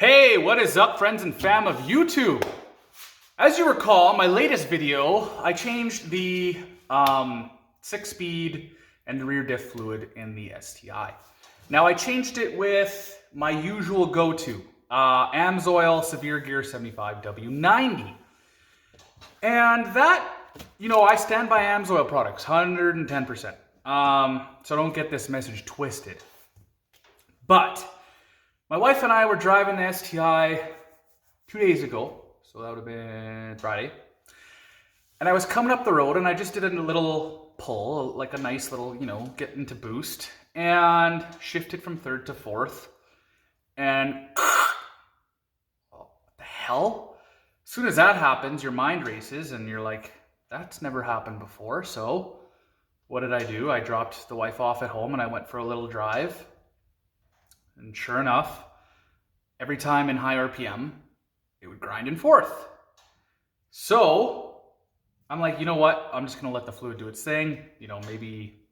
Hey, what is up, friends and fam of YouTube? As you recall, my latest video, I changed the 6-speed and rear diff fluid in the STI. Now, I changed it with my usual go-to, AMSOIL Severe Gear 75W90. And that, I stand by AMSOIL products, 110%. So don't get this message twisted. But my wife and I were driving the STI 2 days ago, so that would have been Friday. And I was coming up the road and I just did a little pull, like a nice little, get into boost, and shifted from third to fourth. And what the hell? As soon as that happens, your mind races and you're like, that's never happened before. So what did I do? I dropped the wife off at home and I went for a little drive. And sure enough, every time in high RPM, it would grind in fourth. So I'm like, you know what? I'm just gonna let the fluid do its thing. Maybe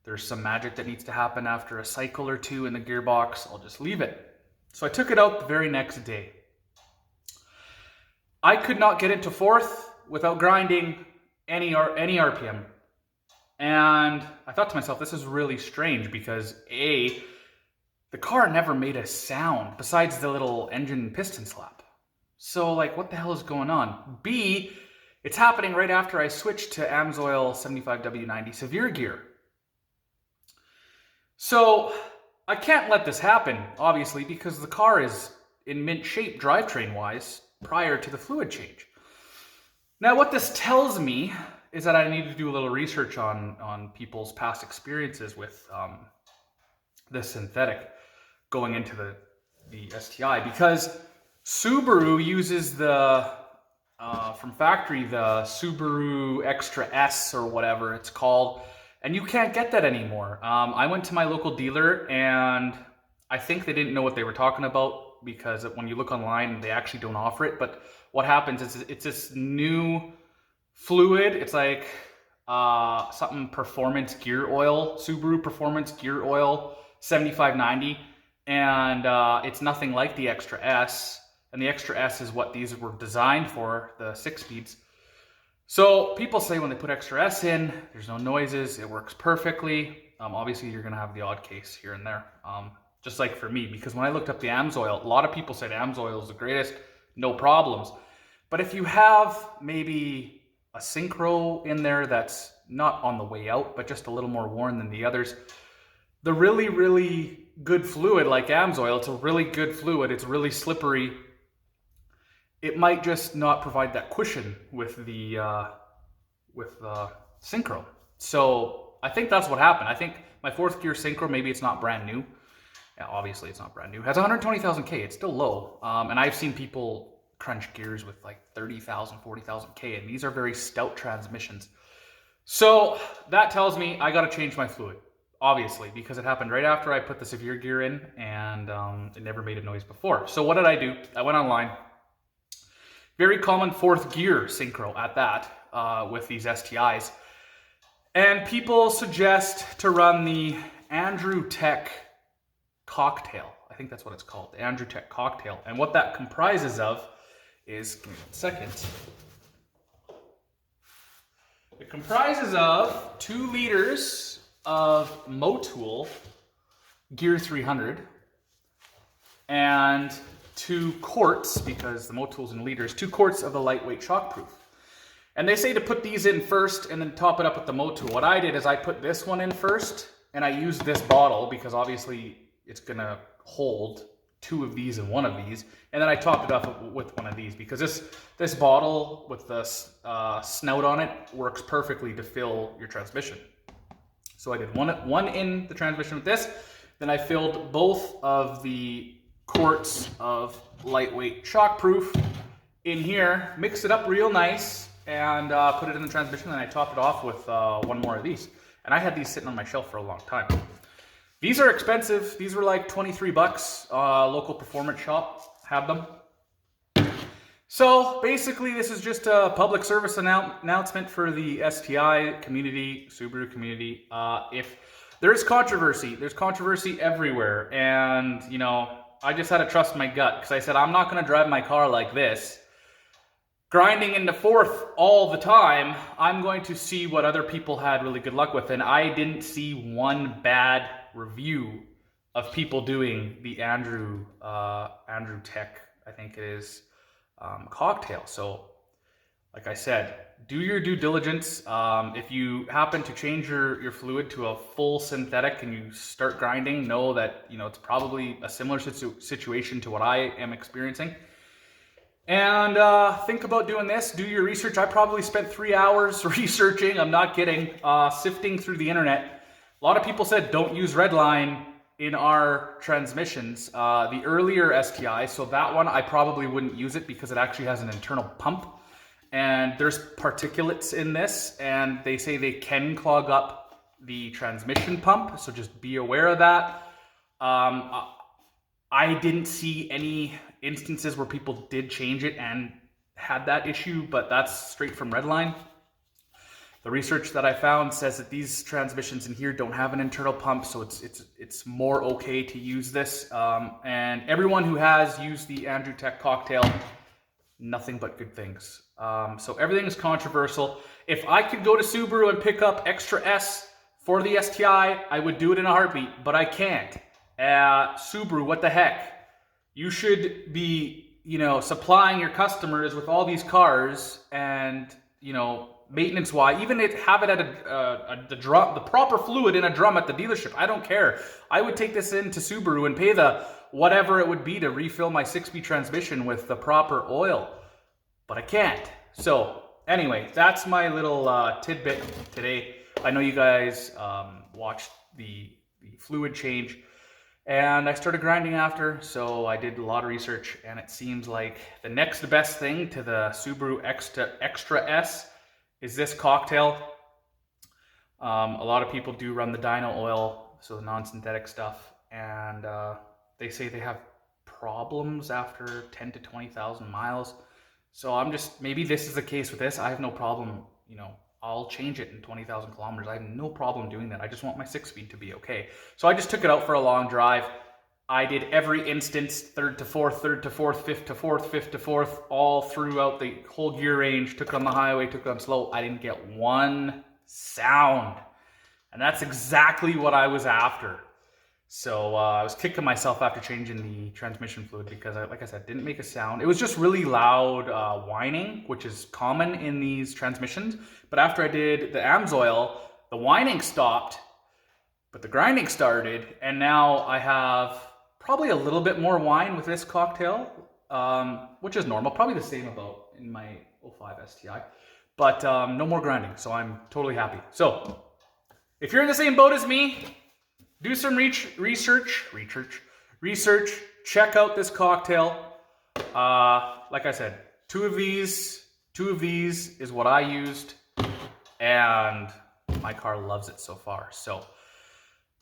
there's some magic that needs to happen after a cycle or two in the gearbox. I'll just leave it. So I took it out the very next day. I could not get it to fourth without grinding any RPM. And I thought to myself, this is really strange because the car never made a sound besides the little engine piston slap. So what the hell is going on? B, it's happening right after I switched to AMSOIL 75W90 Severe Gear. So I can't let this happen, obviously, because the car is in mint shape drivetrain-wise prior to the fluid change. Now what this tells me is that I need to do a little research on people's past experiences with the synthetic going into the STI, because Subaru uses from factory, the Subaru Extra S or whatever it's called, and you can't get that anymore. I went to my local dealer and I think they didn't know what they were talking about, because when you look online, they actually don't offer it. But what happens is it's this new fluid. It's like something performance gear oil, Subaru performance gear oil 7590. And it's nothing like the Extra S, and the Extra S is what these were designed for, the 6-speeds. So people say when they put Extra S in, there's no noises, it works perfectly. Obviously you're gonna have the odd case here and there, just like for me, because when I looked up the AMSOIL, a lot of people said AMSOIL is the greatest, no problems. But if you have maybe a synchro in there that's not on the way out, but just a little more worn than the others, the really, really good fluid like AMSOIL, it's a really good fluid, it's really slippery, it might just not provide that cushion with the synchro. So I think that's what happened. I think my 4th gear synchro, maybe it's not brand new. Yeah, obviously it's not brand new. It has 120,000 K, it's still low. And I've seen people crunch gears with 30,000, 40,000 K, and these are very stout transmissions. So that tells me I gotta change my fluid. Obviously, because it happened right after I put the severe gear in, and it never made a noise before. So what did I do? I went online. Very common 4th gear synchro at that with these STIs. And people suggest to run the Andrewtech Cocktail. I think that's what it's called, the Andrewtech Cocktail. And what that comprises of is, give me 1 second. It comprises of 2 liters of Motul Gear 300 and 2 quarts, because the Motul's in liters, 2 quarts of the lightweight shockproof. And they say to put these in first and then top it up with the Motul. What I did is I put this one in first, and I used this bottle because obviously it's gonna hold 2 of these and 1 of these, and then I topped it up with 1 of these, because this bottle with the snout on it works perfectly to fill your transmission. So I did one in the transmission with this, then I filled both of the quarts of lightweight shockproof in here, mixed it up real nice, and put it in the transmission, and I topped it off with 1 more of these. And I had these sitting on my shelf for a long time. These are expensive. These were like 23 bucks. Local performance shop had them. So basically, this is just a public service announcement for the STI community, Subaru community. If there's controversy everywhere, and I just had to trust my gut because I said, I'm not going to drive my car like this, grinding into fourth all the time. I'm going to see what other people had really good luck with. And I didn't see one bad review of people doing the Andrewtech, I think it is, cocktail. So like I said, do your due diligence. If you happen to change your fluid to a full synthetic and you start grinding, know that it's probably a similar situation to what I am experiencing. And think about doing this. Do your research. I probably spent 3 hours researching. I'm not kidding. Sifting through the internet. A lot of people said don't use Redline in our transmissions. The earlier STI, so that one I probably wouldn't use it because it actually has an internal pump. And there's particulates in this, and they say they can clog up the transmission pump, so just be aware of that. I didn't see any instances where people did change it and had that issue, but that's straight from Redline. The research that I found says that these transmissions in here don't have an internal pump, so it's more okay to use this. And everyone who has used the Andrewtech Cocktail, nothing but good things. So everything is controversial. If I could go to Subaru and pick up extra S for the STI, I would do it in a heartbeat, but I can't. Subaru, what the heck? You should be, supplying your customers with all these cars and, maintenance-wise, even have it at the proper fluid in a drum at the dealership. I don't care. I would take this into Subaru and pay the whatever it would be to refill my 6-speed transmission with the proper oil. But I can't. So anyway, that's my little tidbit today. I know you guys watched the fluid change, and I started grinding after, so I did a lot of research, and it seems like the next best thing to the Subaru Extra S is this cocktail. A lot of people do run the dyno oil, so the non-synthetic stuff, and they say they have problems after 10 to 20,000 miles. So maybe this is the case with this. I have no problem, I'll change it in 20,000 kilometers. I have no problem doing that. I just want my 6-speed to be okay. So I just took it out for a long drive. I did every instance, third to fourth, fifth to fourth, all throughout the whole gear range. Took it on the highway, took it on slow. I didn't get one sound. And that's exactly what I was after. So I was kicking myself after changing the transmission fluid because, like I said, didn't make a sound. It was just really loud whining, which is common in these transmissions. But after I did the AMSOIL, the whining stopped, but the grinding started. And now I have probably a little bit more whine with this cocktail, which is normal. Probably the same about in my 05 STI. But no more grinding, so I'm totally happy. So if you're in the same boat as me, do some research, check out this cocktail. Like I said, two of these is what I used, and my car loves it so far. So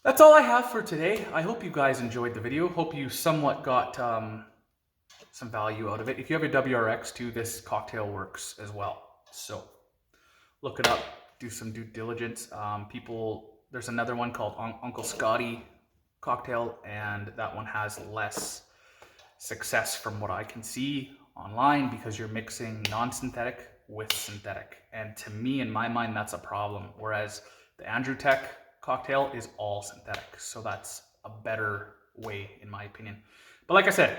that's all I have for today. I hope you guys enjoyed the video. Hope you somewhat got some value out of it. If you have a WRX too, this cocktail works as well. So look it up, do some due diligence. There's another one called Uncle Scotty Cocktail, and that one has less success from what I can see online because you're mixing non-synthetic with synthetic. And to me, in my mind, that's a problem. Whereas the Andrewtech Cocktail is all synthetic. So that's a better way, in my opinion. But like I said,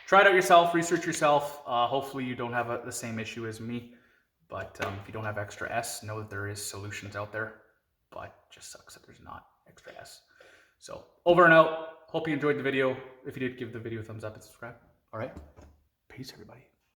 try it out yourself, research yourself. Hopefully you don't have the same issue as me. But if you don't have extra S, know that there is solutions out there. But just sucks that there's not extra S. So over and out. Hope you enjoyed the video. If you did, give the video a thumbs up and subscribe. All right. Peace, everybody.